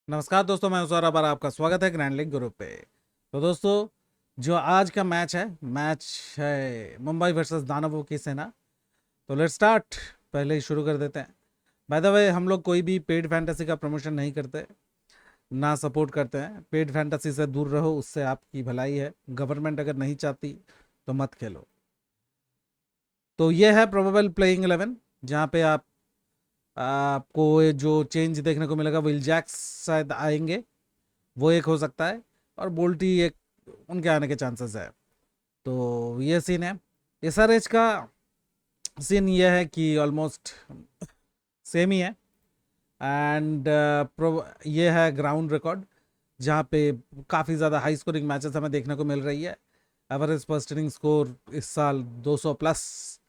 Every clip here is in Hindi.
नमस्कार दोस्तों, मैं सौरभ और आपका स्वागत है ग्रैंड लीग ग्रुप पे। तो दोस्तों, जो आज का मैच है मुंबई वर्सेस दानवों की सेना। तो लेट्स स्टार्ट। पहले ही शुरू कर देते हैं। बाय द वे, हम लोग कोई भी पेड फैंटेसी का प्रमोशन नहीं करते, ना सपोर्ट करते हैं। पेड फैंटेसी से दूर रहो, उससे आपकी भलाई है। गवर्नमेंट अगर नहीं चाहती तो मत खेलो। तो ये है प्रोबेबल प्लेइंग 11, जहाँ पे आपको ये जो चेंज देखने को मिलेगा, विल जैक्स शायद आएंगे, वो एक हो सकता है। और बोल्टी एक, उनके आने के चांसेस है। तो ये सीन है। एसआरएच का सीन ये है कि ऑलमोस्ट सेम ही है। एंड ये है ग्राउंड रिकॉर्ड, जहाँ पे काफ़ी ज़्यादा हाई स्कोरिंग मैचेस हमें देखने को मिल रही है। एवरेज फर्स्ट इनिंग स्कोर इस साल 200 प्लस।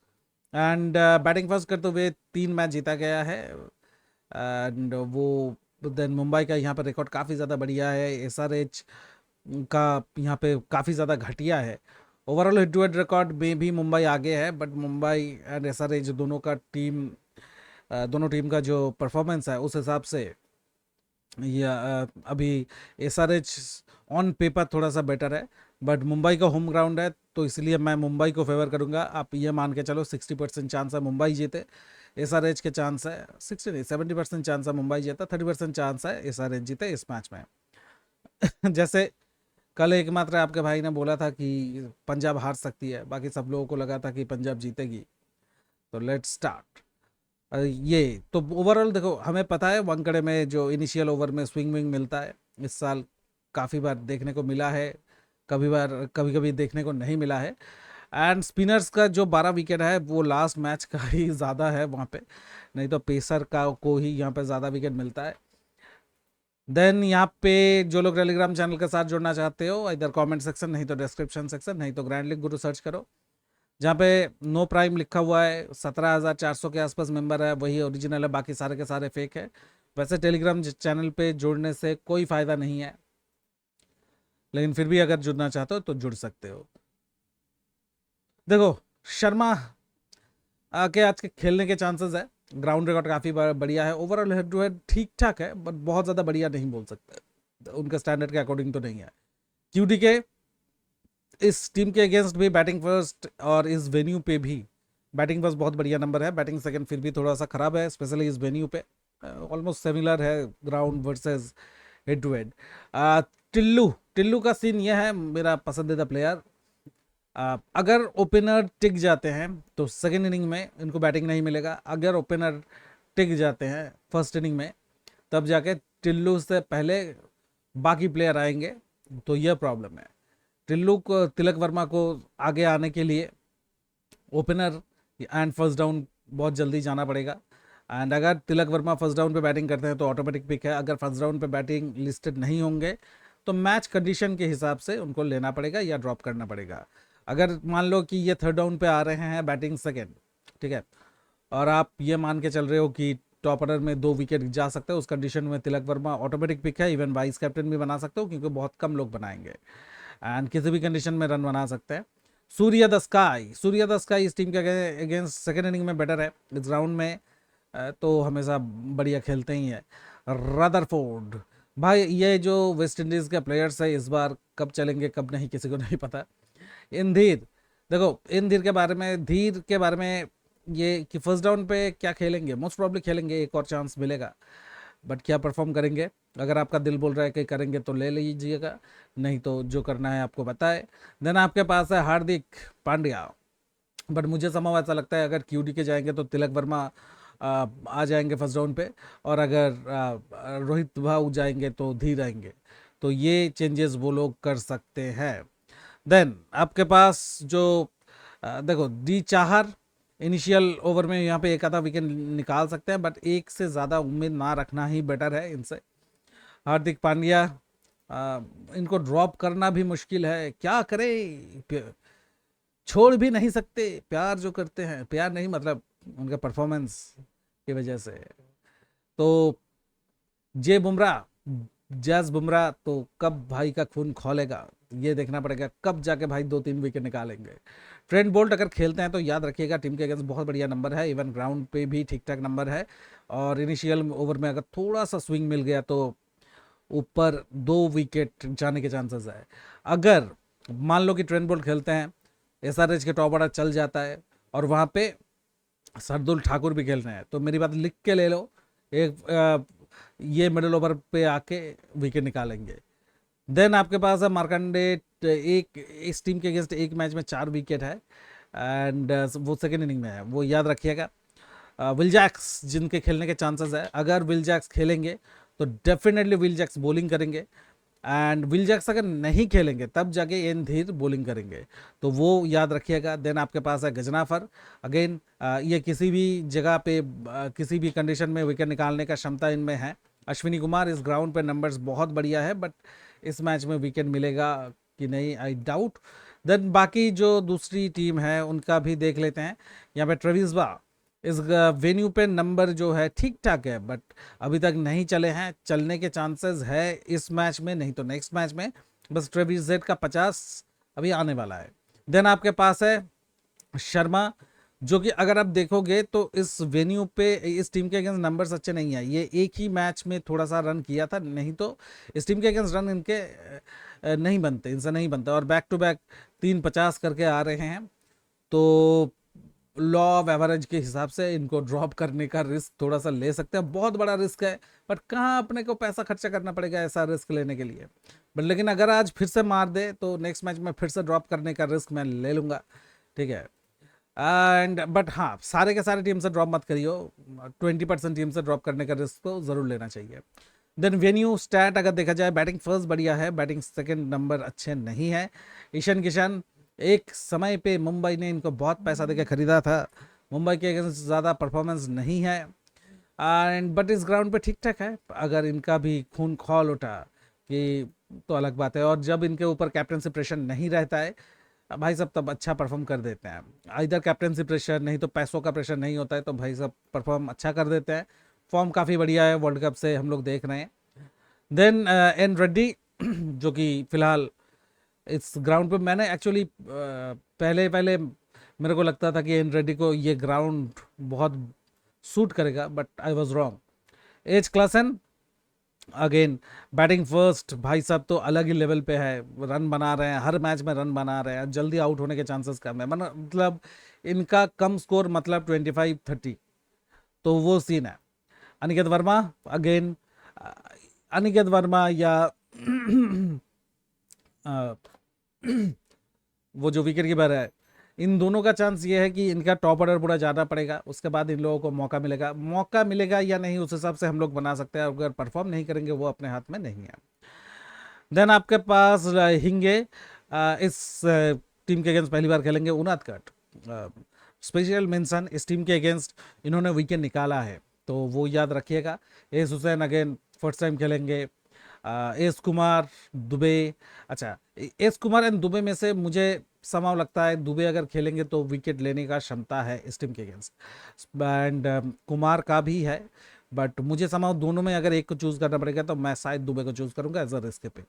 एंड बैटिंग फर्स्ट करते हुए 3 मैच जीता गया है। एंड वो देन मुंबई का यहाँ पर रिकॉर्ड काफ़ी ज़्यादा बढ़िया है। एसआरएच का यहाँ पे काफ़ी ज़्यादा घटिया है। Overall head to head record में भी मुंबई आगे है, बट मुंबई एंड एसआरएच दोनों टीम का जो परफॉर्मेंस है उस हिसाब से अभी एसआरएच ऑन पेपर थोड़ा सा बेटर है। बट मुंबई का होम ग्राउंड है, तो इसलिए मैं मुंबई को फेवर करूंगा। आप ये मान के चलो 60% चांस है मुंबई जीते। एसआरएच के चांस है 60 नहीं 70% चांस है मुंबई जीता, 30% चांस है एसआरएच जीते इस मैच में। जैसे कल एकमात्र आपके भाई ने बोला था कि पंजाब हार सकती है, बाकी सब लोगों को लगा था कि पंजाब जीतेगी। तो लेट्स स्टार्ट। ये तो ओवरऑल देखो, हमें पता है वानखेड़े में जो इनिशियल ओवर में स्विंग विंग मिलता है, इस साल काफ़ी बार देखने को मिला है, कभी कभी देखने को नहीं मिला है। एंड स्पिनर्स का जो 12 विकेट है वो लास्ट मैच का ही ज़्यादा है वहाँ पे, नहीं तो पेसर का को ही यहाँ पे ज़्यादा विकेट मिलता है। देन यहाँ पे जो लोग टेलीग्राम चैनल के साथ जुड़ना चाहते हो, इधर कमेंट सेक्शन, नहीं तो डिस्क्रिप्शन सेक्शन, नहीं तो ग्रैंड लीग गुरु सर्च करो, जहाँ पे नो प्राइम लिखा हुआ है। 17,400 के आसपास मेंबर है, वही ओरिजिनल है, बाकी सारे के सारे फेक है। वैसे टेलीग्राम चैनल पे जुड़ने से कोई फ़ायदा नहीं है, लेकिन फिर भी अगर जुड़ना चाहते हो तो जुड़ सकते हो। देखो, शर्मा के आज के खेलने के चांसेस है। ग्राउंड रिकॉर्ड काफ़ी बढ़िया है। ओवरऑल हेड टू हेड ठीक ठाक है, बट बहुत ज़्यादा बढ़िया नहीं बोल सकते, उनके स्टैंडर्ड के अकॉर्डिंग तो नहीं है। क्यूटी के इस टीम के अगेंस्ट भी बैटिंग फर्स्ट, और इस वेन्यू पे भी बैटिंग फर्स्ट बहुत बढ़िया नंबर है। बैटिंग सेकंड फिर भी थोड़ा सा खराब है, स्पेशली इस वेन्यू पे। ऑलमोस्ट सिमिलर है ground versus head to head. Tillu Tillu का सीन यह है, मेरा पसंदीदा प्लेयर। अगर ओपनर टिक जाते हैं तो सेकेंड इनिंग में इनको बैटिंग नहीं मिलेगा। अगर ओपनर टिक जाते हैं फर्स्ट इनिंग में, तब जाके टिल्लू से पहले बाकी प्लेयर आएंगे। तो यह प्रॉब्लम है। टिल्लू को, तिलक वर्मा को आगे आने के लिए ओपनर एंड फर्स्ट डाउन बहुत जल्दी जाना पड़ेगा। एंड अगर तिलक वर्मा फर्स्ट डाउन पे बैटिंग करते हैं तो ऑटोमेटिक पिक है। अगर फर्स्ट डाउन पे बैटिंग लिस्टेड नहीं होंगे तो मैच कंडीशन के हिसाब से उनको लेना पड़ेगा या ड्रॉप करना पड़ेगा। अगर मान लो कि ये थर्ड डाउन पे आ रहे हैं बैटिंग सेकेंड, ठीक है, और आप ये मान के चल रहे हो कि टॉप ऑर्डर में 2 विकेट जा सकते हो, उस कंडीशन में तिलक वर्मा ऑटोमेटिक पिक है। इवन वाइस कैप्टन भी बना सकते हो, क्योंकि बहुत कम लोग बनाएंगे एंड किसी भी कंडीशन में रन बना सकते हैं। सूर्य द स्काई इस टीम के अगेंस्ट सेकेंड इनिंग में बेटर है। इस राउंड में तो हमेशा बढ़िया खेलते ही है। रदरफोर्ड, भाई ये जो वेस्ट इंडीज़ के प्लेयर्स है इस बार कब चलेंगे कब नहीं किसी को नहीं पता। इंधीर, देखो इंधीर के बारे में, धीर के बारे में ये कि फर्स्ट डाउन पे क्या खेलेंगे, मोस्ट प्रॉब्ली खेलेंगे, एक और चांस मिलेगा, बट क्या परफॉर्म करेंगे। अगर आपका दिल बोल रहा है कि करेंगे तो ले लीजिएगा, नहीं तो जो करना है आपको पता है। देन आपके पास है हार्दिक पांड्या, बट मुझे समझ ऐसा लगता है अगर क्यूडी के जाएंगे तो तिलक वर्मा आ जाएंगे फर्स्ट राउंड पे, और अगर रोहित भाऊ जाएंगे तो धीर आएंगे। तो ये चेंजेस वो लोग कर सकते हैं। देन आपके पास जो देखो डी चाहर इनिशियल ओवर में यहाँ पे एक आधा विकेट निकाल सकते हैं, बट एक से ज़्यादा उम्मीद ना रखना ही बेटर है इनसे। हार्दिक पांड्या, इनको ड्रॉप करना भी मुश्किल है, क्या करें, छोड़ भी नहीं सकते। प्यार जो करते हैं, प्यार नहीं मतलब उनका परफॉर्मेंस की वजह से। तो जे बुमराह, जैस बुमराह तो कब भाई का खून खौलेगा ये देखना पड़ेगा, कब जाके भाई 2-3 विकेट निकालेंगे। ट्रेंट बोल्ट अगर खेलते हैं तो याद रखिएगा टीम के अगेंस्ट बहुत बढ़िया नंबर है, इवन ग्राउंड पे भी ठीक ठाक नंबर है। और इनिशियल ओवर में अगर थोड़ा सा स्विंग मिल गया तो ऊपर 2 विकेट जाने के चांसेस है। अगर मान लो कि ट्रेंट बोल्ट खेलते हैं, एसआरएच के टॉप ऑर्डर चल जाता है और वहाँ पे शार्दुल ठाकुर भी खेल रहे हैं, तो मेरी बात लिख के ले लो, ये मिडिल ओवर पे आके विकेट निकालेंगे। देन आपके पास है मार्कंडे, एक इस टीम के अगेंस्ट एक मैच में 4 विकेट है, एंड वो सेकेंड इनिंग में है, वो याद रखिएगा। विल जैक्स जिनके खेलने के चांसेस है, अगर विल जैक्स खेलेंगे तो डेफिनेटली विल जैक्स बॉलिंग करेंगे, एंड विल जैक्स अगर नहीं खेलेंगे तब जाके एन धीर बॉलिंग करेंगे, तो वो याद रखिएगा। देन आपके पास है गजनाफर, अगेन ये किसी भी जगह पे किसी भी कंडीशन में विकेट निकालने का क्षमता इनमें है। अश्विनी कुमार इस ग्राउंड पे नंबर्स बहुत बढ़िया है, बट इस मैच में विकेट मिलेगा कि नहीं, आई डाउट। देन बाकी जो दूसरी टीम है उनका भी देख लेते हैं। यहाँ पे ट्रेविस बा इस वेन्यू पे नंबर जो है ठीक ठाक है, बट अभी तक नहीं चले हैं, चलने के चांसेस है इस मैच में, नहीं तो नेक्स्ट मैच में। बस ट्रेविस जेड का 50 अभी आने वाला है। देन आपके पास है शर्मा, जो कि अगर आप देखोगे तो इस वेन्यू पे इस टीम के अगेंस्ट नंबर्स अच्छे नहीं है, ये एक ही मैच में थोड़ा सा रन किया था, नहीं तो इस टीम के अगेंस्ट रन इनके नहीं बनते, इनसे नहीं बनते, और बैक टू बैक 350 करके आ रहे हैं, तो लॉ ऑफ एवरेज के हिसाब से इनको ड्रॉप करने का रिस्क थोड़ा सा ले सकते हैं। बहुत बड़ा रिस्क है, बट कहाँ अपने को पैसा खर्चा करना पड़ेगा ऐसा रिस्क लेने के लिए। बट लेकिन अगर आज फिर से मार दे तो नेक्स्ट मैच में फिर से ड्रॉप करने का रिस्क मैं ले लूँगा, ठीक है। एंड बट हाँ, सारे के सारे टीम से ड्रॉप मत करियो, 20% टीम से ड्रॉप करने का रिस्क तो ज़रूर लेना चाहिए। देन वेन्यू स्टैट अगर देखा जाए, बैटिंग फर्स्ट बढ़िया है, बैटिंग सेकंड नंबर अच्छे नहीं है। ईशान किशन, एक समय पे मुंबई ने इनको बहुत पैसा देकर खरीदा था, मुंबई के अगेंस्ट ज़्यादा परफॉर्मेंस नहीं है, एंड बट इस ग्राउंड पे ठीक ठाक है। अगर इनका भी खून खौल उठा कि तो अलग बात है, और जब इनके ऊपर कैप्टनसी प्रेशर नहीं रहता है भाई साहब, तब अच्छा परफॉर्म कर देते हैं। इधर कैप्टनसी प्रेशर नहीं तो पैसों का प्रेशर नहीं होता है, तो भाई साहब परफॉर्म अच्छा कर देते हैं। फॉर्म काफ़ी बढ़िया है, वर्ल्ड कप से हम लोग देख रहे हैं। देन एन रेड्डी जो कि फिलहाल इस ग्राउंड पे, मैंने एक्चुअली पहले पहले मेरे को लगता था कि एन रेड्डी को ये ग्राउंड बहुत सूट करेगा, but I was wrong. As Klaasen again batting first, भाई साहब तो अलग ही लेवल पे है, रन बना रहे हैं, हर मैच में रन बना रहे हैं, जल्दी आउट होने के चांसेस कम है, मतलब इनका कम स्कोर मतलब 25-30, तो वो सीन है। अनिकेत वर्मा अगेन, अनिकेत वर्मा या वो जो विकेट कीपर है, इन दोनों का चांस ये है कि इनका टॉप ऑर्डर पूरा जाना पड़ेगा, उसके बाद इन लोगों को मौका मिलेगा या नहीं उस हिसाब से हम लोग बना सकते हैं। अगर परफॉर्म नहीं करेंगे वो अपने हाथ में नहीं है। देन आपके पास हिंगे, इस टीम के अगेंस्ट पहली बार खेलेंगे। उनादकट स्पेशल मेंशन, इस टीम के अगेंस्ट इन्होंने विकेट निकाला है, तो वो याद रखिएगा। S Hussain again first time खेलेंगे। एस कुमार, दुबे, अच्छा एस कुमार एंड दुबे में से मुझे समाव लगता है दुबे अगर खेलेंगे तो विकेट लेने का क्षमता है इस टीम के अगेंस्ट, एंड कुमार का भी है, बट मुझे समाव दोनों में अगर एक को चूज करना पड़ेगा तो मैं शायद दुबे को चूज करूंगा एज अ रिस्क पे।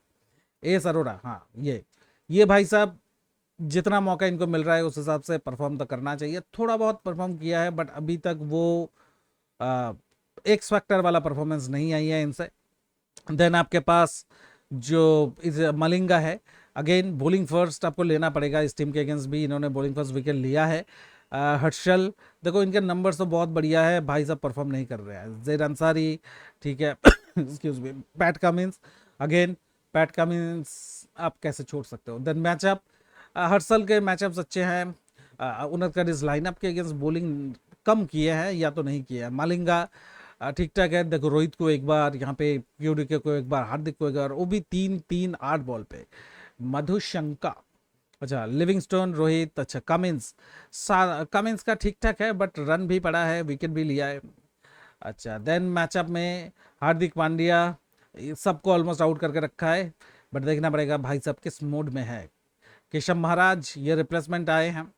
एस अरोड़ा, हाँ ये भाई साहब जितना मौका इनको मिल रहा है उस हिसाब से परफॉर्म तो करना चाहिए, थोड़ा बहुत परफॉर्म किया है, बट अभी तक वो एक्स फैक्टर वाला परफॉर्मेंस नहीं आई है इनसे। देन आपके पास जो इस मलिंगा है, अगेन बॉलिंग फर्स्ट आपको लेना पड़ेगा, इस टीम के अगेंस्ट भी इन्होंने बॉलिंग फर्स्ट विकेट लिया है। हर्षल, देखो इनके नंबर्स तो बहुत बढ़िया है, भाई साहब परफॉर्म नहीं कर रहे हैं। जेड अंसारी, ठीक है, excuse me. PAT Cummins, again PAT Cummins आप कैसे छोड़ सकते हो। देन मैचअप, हर्षल के मैचअप्स अच्छे हैं, उनका इस लाइनअप के अगेंस्ट बॉलिंग कम किए हैं या तो नहीं किए हैं। मालिंगा ठीक ठाक है, देखो रोहित को एक बार यहाँ पे, क्यूडिके को एक बार, हार्दिक को एक बार, वो भी 3-3-8 बॉल पे। मधुशंका, अच्छा लिविंगस्टोन, रोहित, अच्छा कमिंस, कमिंस का ठीक ठाक है, बट रन भी पड़ा है, विकेट भी लिया है। अच्छा देन मैचअप में हार्दिक पांड्या, सबको ऑलमोस्ट आउट करके रखा है, बट देखना पड़ेगा भाई साहब किस मूड में है। केशव महाराज, ये रिप्लेसमेंट आए हैं,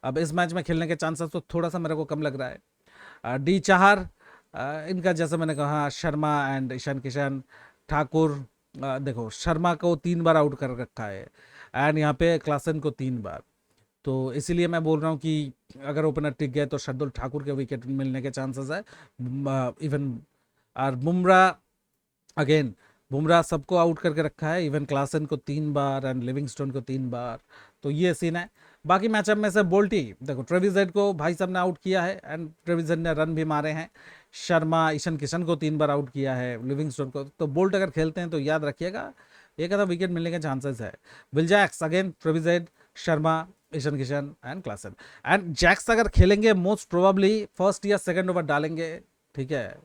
अब इस मैच में खेलने के चांसेस तो थोड़ा सा मेरे को कम लग रहा है। डी चाहर, इनका जैसे मैंने कहा शर्मा एंड ईशान किशन, ठाकुर, देखो शर्मा को 3 बार आउट कर रखा है, एंड यहाँ पे क्लासन को 3 बार, तो इसीलिए मैं बोल रहा हूँ कि अगर ओपनर टिक गए तो शार्दुल ठाकुर के विकेट मिलने के चांसेस है। इवन और बुमराह, अगेन बुमराह सबको आउट करके रखा है, इवन क्लासन को 3 बार एंड लिविंगस्टोन को 3 बार। तो ये सीन है। बाकी मैचअप में से बोल्टी देखो, ट्रेविस हेड को भाई साहब ने आउट किया है एंड ट्रेविस हेड ने रन भी मारे हैं। शर्मा ईशान किशन को 3 बार आउट किया है, लिविंगस्टोन को। तो बोल्ट अगर खेलते हैं तो याद रखिएगा एक आधा विकेट मिलने के चांसेस है। Will Jacks again, Travis Head, Sharma, Ishan Kishan and Klaasen. And Jacks अगर खेलेंगे मोस्ट प्रोबेबली फर्स्ट या सेकंड ओवर डालेंगे, ठीक है।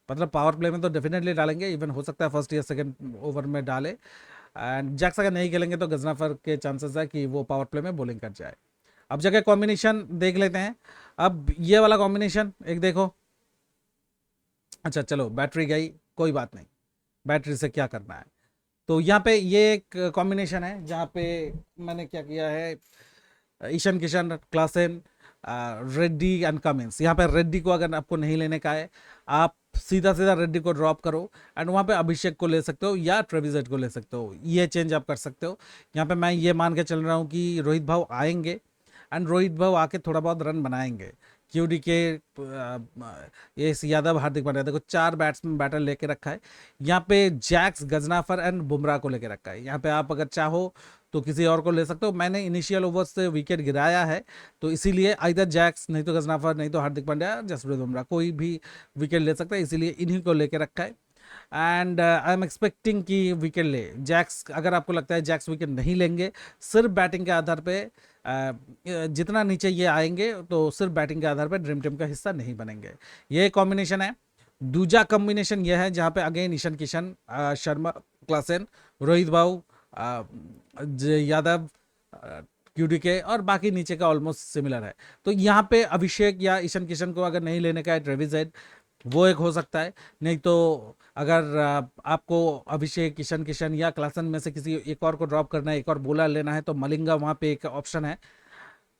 मतलब पावर प्ले में तो डेफिनेटली डालेंगे, इवन हो सकता है फर्स्ट या सेकंड ओवर में डाले। एंड जैक्स अगर नहीं खेलेंगे तो गजनाफर के चांसेस है कि वो पावर प्ले में बॉलिंग कर जाए। अब जगह कॉम्बिनेशन देख लेते हैं। अब ये वाला कॉम्बिनेशन एक देखो। अच्छा चलो, बैटरी गई, कोई बात नहीं, बैटरी से क्या करना है। तो यहाँ पे ये एक कॉम्बिनेशन है जहाँ पे मैंने क्या किया है, Ishan Kishan, Klaasen, Reddy and Cummins. यहाँ पे रेड्डी को अगर आपको नहीं लेने का है, आप सीधा सीधा रेड्डी को ड्रॉप करो एंड वहाँ पे अभिषेक को ले सकते हो या ट्रेविस हेड को ले सकते हो। ये चेंज आप कर सकते हो। यहाँ पे मैं ये मान के चल रहा हूँ कि रोहित भाव आएंगे एंड रोहित भाव आके थोड़ा बहुत रन बनाएंगे। क्यूडी के ये यादव, हार्दिक पांड्या, देखो 4 बैट्समैन बैटर लेके रखा है। यहाँ पे जैक्स, गजनाफर एंड बुमराह को लेके रखा है। यहाँ पे आप अगर चाहो तो किसी और को ले सकते हो। मैंने इनिशियल ओवर्स से विकेट गिराया है, तो इसीलिए आइदर जैक्स, नहीं तो गजनाफर, नहीं तो हार्दिक पांड्या, जसप्रीत बुमराह, कोई भी विकेट ले सकता है, इसीलिए इन्हीं को लेके रखा है। एंड आई एम एक्सपेक्टिंग कि विकेट ले जैक्स। अगर आपको लगता है जैक्स विकेट नहीं लेंगे, सिर्फ बैटिंग के आधार पे जितना नीचे ये आएंगे तो सिर्फ बैटिंग के आधार पे ड्रीम टीम का हिस्सा नहीं बनेंगे। ये कॉम्बिनेशन है। दूसरा कॉम्बिनेशन यह है जहाँ पे अगेन ईशान किशन, शर्मा, क्लासेन, रोहित भाऊ, यादव, क्यूडी के, और बाकी नीचे का ऑलमोस्ट सिमिलर है। तो यहाँ पे अभिषेक या ईशान किशन को अगर नहीं लेने का है, ट्रेविस हेड वो एक हो सकता है। नहीं तो अगर आपको अभिषेक, किशन किशन या क्लासन में से किसी एक और को ड्रॉप करना है, एक और बॉलर लेना है, तो मलिंगा वहाँ पे एक ऑप्शन है,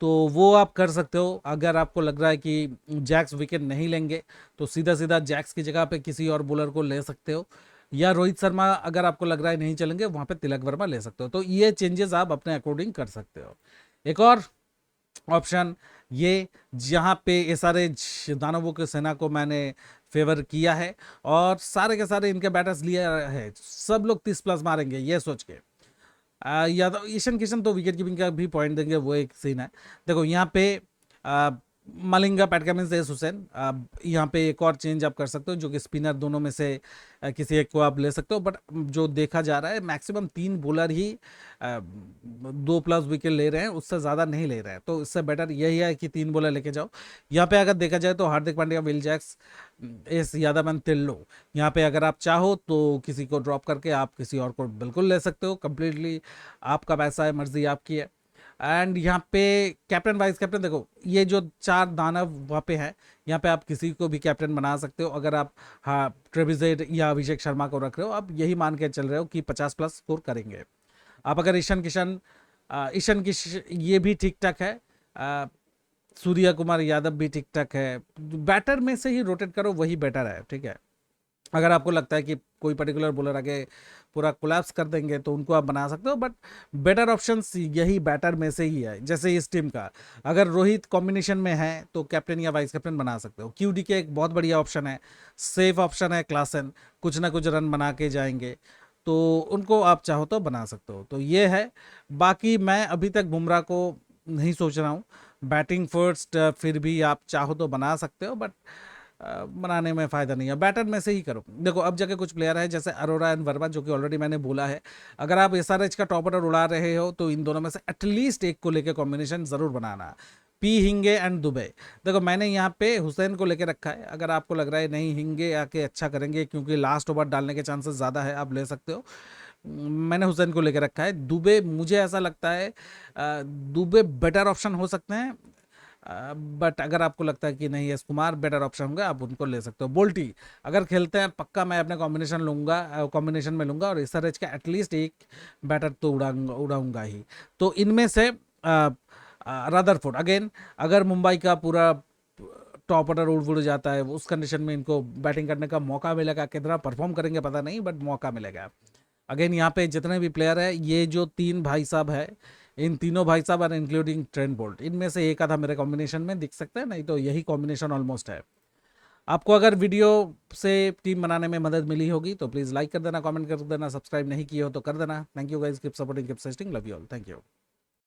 तो वो आप कर सकते हो। अगर आपको लग रहा है कि जैक्स विकेट नहीं लेंगे तो सीधा सीधा जैक्स की जगह पे किसी और बॉलर को ले सकते हो, या रोहित शर्मा अगर आपको लग रहा है नहीं चलेंगे, वहाँ पे तिलक वर्मा ले सकते हो। तो ये चेंजेस आप अपने अकॉर्डिंग कर सकते हो। एक और ऑप्शन ये, जहाँ पे ये सारे दानवों की सेना को मैंने फेवर किया है और सारे के सारे इनके बैटर्स लिया है, सब लोग 30+ मारेंगे ये सोच के। या तो ईशान किशन तो विकेट कीपिंग का भी पॉइंट देंगे, वो एक सीन है। देखो यहाँ पे Malinga, PAT Cummins, S Hussain, यहाँ पे एक और चेंज आप कर सकते हो, जो कि स्पिनर दोनों में से किसी एक को आप ले सकते हो। बट जो देखा जा रहा है मैक्सिमम 3 बॉलर ही 2+ विकेट ले रहे हैं, उससे ज़्यादा नहीं ले रहे हैं। तो इससे बेटर यही है कि 3 बॉलर लेके जाओ। यहाँ पे अगर देखा जाए तो Hardik Pandya, Will Jacks, S Yadav and तिल्लो, यहाँ पे अगर आप चाहो तो किसी को ड्रॉप करके आप किसी और को बिल्कुल ले सकते हो। कंप्लीटली आपका पैसा है, मर्जी आपकी है। एंड यहाँ पे कैप्टन, वाइस कैप्टन, देखो ये जो 4 दानव वहाँ पे है, यहाँ पे आप किसी को भी कैप्टन बना सकते हो। अगर आप, हाँ, ट्रेविस हेड या अभिषेक शर्मा को रख रहे हो, आप यही मान के चल रहे हो कि 50+ स्कोर करेंगे। आप अगर ईशान किशन, ये भी ठीक ठाक है, सूर्या कुमार यादव भी ठीक ठाक है। बैटर में से ही रोटेट करो, वही बेटर है, ठीक है। अगर आपको लगता है कि कोई पर्टिकुलर बॉलर आगे पूरा कोलैप्स कर देंगे तो उनको आप बना सकते हो, बट बेटर ऑप्शंस यही बैटर में से ही है। जैसे इस टीम का अगर रोहित कॉम्बिनेशन में है तो कैप्टन या वाइस कैप्टन बना सकते हो। क्यूडी के एक बहुत बढ़िया ऑप्शन है, सेफ ऑप्शन है क्लासन, कुछ ना कुछ रन बना के जाएंगे, तो उनको आप चाहो तो बना सकते हो। तो ये है। बाकी मैं अभी तक बुमराह को नहीं सोच रहा हूँ बैटिंग फर्स्ट, फिर भी आप चाहो तो बना सकते हो, बट बनाने में फ़ायदा नहीं है, बैटर में से ही करो। देखो अब जगह कुछ प्लेयर है जैसे अरोरा एंड वर्मा, जो कि ऑलरेडी मैंने बोला है, अगर आप एसआरएच का टॉप ऑर्डर उड़ा रहे हो तो इन दोनों में से एटलीस्ट एक को लेकर कॉम्बिनेशन ज़रूर बनाना। पी, हिंगे एंड दुबे। देखो मैंने यहाँ पे हुसैन को लेकर रखा है। अगर आपको लग रहा है नहीं हिंगे आके अच्छा करेंगे क्योंकि लास्ट ओवर डालने के चांसेस ज़्यादा है, आप ले सकते हो। मैंने हुसैन को लेकर रखा है। दुबे, मुझे ऐसा लगता है दुबे बेटर ऑप्शन हो सकते हैं, बट अगर आपको लगता है कि नहीं यश कुमार बेटर ऑप्शन होंगे, आप उनको ले सकते हो। बोल्टी अगर खेलते हैं पक्का मैं अपने कॉम्बिनेशन में लूंगा और एसआरएच का एटलीस्ट एक बैटर तो उड़ाऊंगा ही। तो इनमें से रदरफोर्ड अगेन, अगर मुंबई का पूरा टॉप ऑर्डर उड़ जाता है, उस कंडीशन में इनको बैटिंग करने का मौका मिलेगा। कितना परफॉर्म करेंगे पता नहीं, बट मौका मिलेगा। अगेन यहाँ पे जितने भी प्लेयर है, ये जो 3 भाई साहब है, इन तीनों भाई साहब और इंक्लूडिंग ट्रेंट बोल्ट, इनमें से एक आधा मेरे कॉम्बिनेशन में दिख सकता है, नहीं तो यही कॉम्बिनेशन ऑलमोस्ट है। आपको अगर वीडियो से टीम बनाने में मदद मिली होगी तो प्लीज़ लाइक कर देना, कमेंट कर देना, सब्सक्राइब नहीं किए हो तो कर देना। Thank you guys, keep supporting, keep sustaining, love you all, thank you.